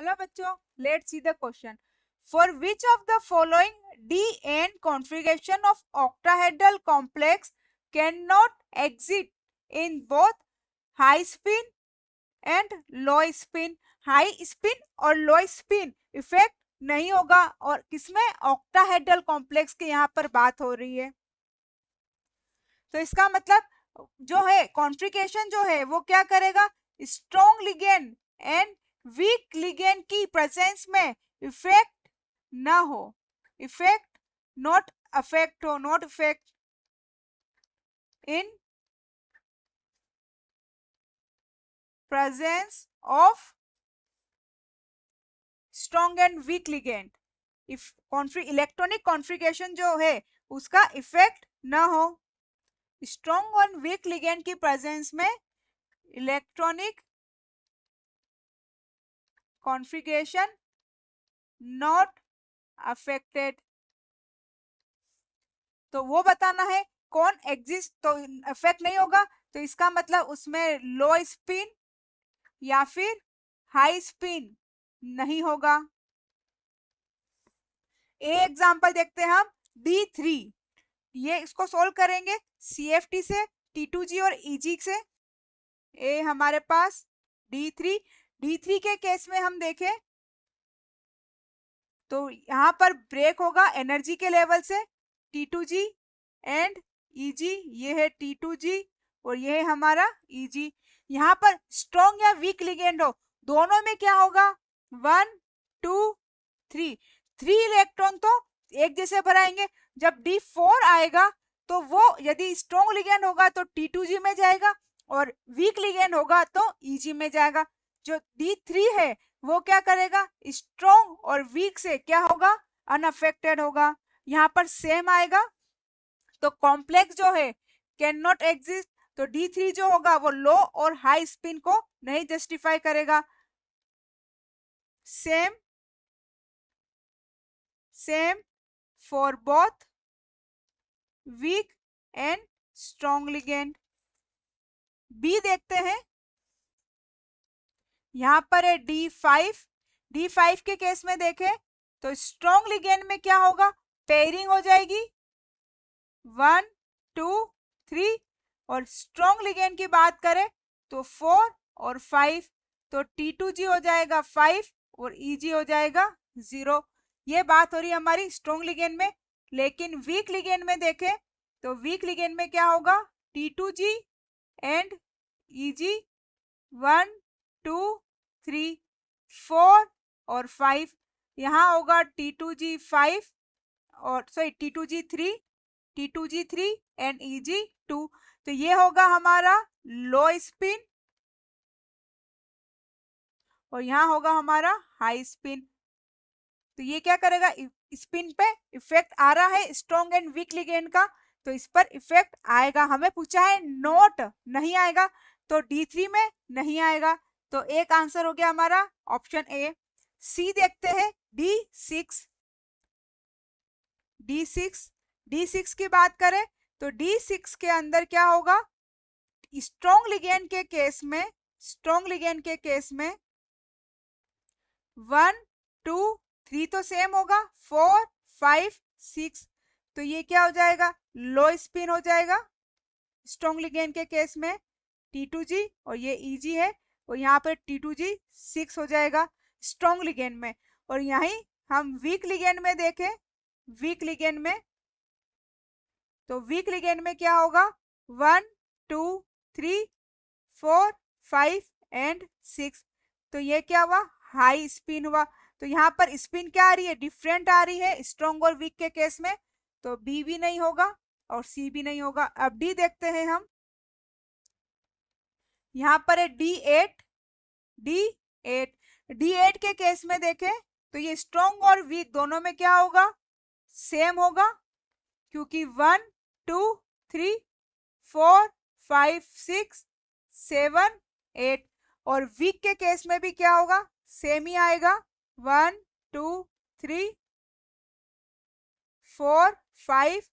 चलो बच्चों, let's see the question. For which of the following D configuration of octahedral complex cannot exist in both high spin and low spin. High spin और लो spin effect नहीं होगा, और किसमें? Octahedral complex की यहाँ पर बात हो रही है. तो इसका मतलब जो है कॉन्फ्रिकेशन जो है वो क्या करेगा? Strong ligand and weak ligand की प्रेजेंस में इफेक्ट ना हो, इफेक्ट नॉट अफेक्ट हो, not effect in presence of strong and weak ligand. If electronic configuration जो है उसका इफेक्ट ना हो, स्ट्रॉन्ग और वीक लिगेंड की प्रेजेंस में इलेक्ट्रॉनिक कॉन्फ्रिगेशन नॉट अफेक्टेड. तो वो बताना है कौन एग्जिस्ट, तो इफेक्ट नहीं होगा, तो इसका मतलब उसमें लो स्पिन या फिर हाई स्पिन नहीं होगा. एग्जांपल देखते हैं हम D3. ये इसको सोल्व करेंगे CFT से, T2G और EG से. ए हमारे पास D3 के केस में हम देखें तो यहाँ पर ब्रेक होगा एनर्जी के लेवल से. T2G एंड EG, ये है T2G और ये है हमारा EG. यहाँ पर स्ट्रॉन्ग या वीक लिगेंड हो, दोनों में क्या होगा? 1 2 3 इलेक्ट्रॉन तो एक जैसे भराएंगे. जब D4 आएगा तो वो यदि स्ट्रॉन्ग लिगेंड होगा तो T2G में जाएगा और वीक लिगेंड होगा तो EG में जाएगा. जो D3 है वो क्या करेगा? स्ट्रॉन्ग और वीक से क्या होगा? अनअफेक्टेड होगा. यहाँ पर सेम आएगा. तो कॉम्प्लेक्स जो है कैन नॉट एग्जिस्ट, तो D3 जो होगा वो लो और हाई स्पिन को नहीं जस्टिफाई करेगा. Same for both weak and strong ligand. बी देखते हैं. यहाँ पर है D5 के केस में देखें तो स्ट्रॉन्ग लिगेंड में क्या होगा? पेयरिंग हो जाएगी 1 2 3, और स्ट्रॉन्ग लिगेंड की बात करें तो 4 और 5, तो T2G हो जाएगा 5 और EG हो जाएगा 0. ये बात हो रही है हमारी स्ट्रॉन्ग लिगेंड में. लेकिन वीक लिगेंड में देखें तो वीक लिगेंड में क्या होगा? T2G एंड EG 1 2 3 4 और 5. यहाँ होगा T2G 5 और T2G 3 एंड EG 2. तो ये होगा हमारा लो स्पिन और यहाँ होगा हमारा हाई स्पिन. तो ये क्या करेगा? स्पिन पे इफेक्ट आ रहा है स्ट्रॉन्ग एंड वीक लिगेंड का, तो इस पर इफेक्ट आएगा. हमें पूछा है नोट नहीं आएगा, तो D3 में नहीं आएगा. तो एक आंसर हो गया हमारा ऑप्शन ए. सी देखते हैं D6 की बात करें तो D6 के अंदर क्या होगा? स्ट्रॉन्ग लिगेंड के केस में 1 2 3 तो सेम होगा, 4 5 6, तो ये क्या हो जाएगा? लो स्पिन हो जाएगा स्ट्रॉन्ग लिगेंड के केस में. T2G और ये EG है और यहाँ पर T2G 6 हो जाएगा स्ट्रॉन्ग लिगेंड में. और यहीं हम वीक लिगेंड में देखें, वीक लिगेंड में क्या होगा? 1 2 3 4 5 एंड 6, तो ये क्या हुआ? हाई स्पिन हुआ. तो यहाँ पर स्पिन क्या आ रही है? डिफरेंट आ रही है स्ट्रॉन्ग और वीक के केस में, तो बी भी नहीं होगा और सी भी नहीं होगा. अब डी देखते हैं हम. यहाँ पर है D8 के केस में देखें तो ये स्ट्रॉन्ग और वीक दोनों में क्या होगा? सेम होगा, क्योंकि 1 2 3 4 5 6 7 8, और वीक के केस में भी क्या होगा? सेम ही आएगा 1 2 3 4 5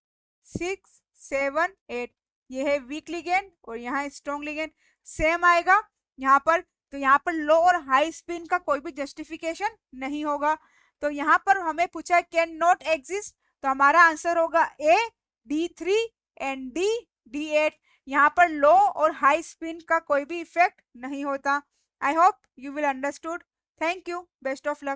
6 7 8. ये है वीक लिगेंड और यहाँ स्ट्रॉन्ग लिगेंड, सेम आएगा. यहाँ पर तो यहाँ पर लो और हाई स्पिन का कोई भी जस्टिफिकेशन नहीं होगा। तो यहाँ पर हमें पूछा है कैन नॉट एग्जिस्ट, तो हमारा आंसर होगा ए D3 एंड डी D8। यहाँ पर लो और हाई स्पिन का कोई भी इफेक्ट नहीं होता। I hope you will understood. Thank you, best of luck.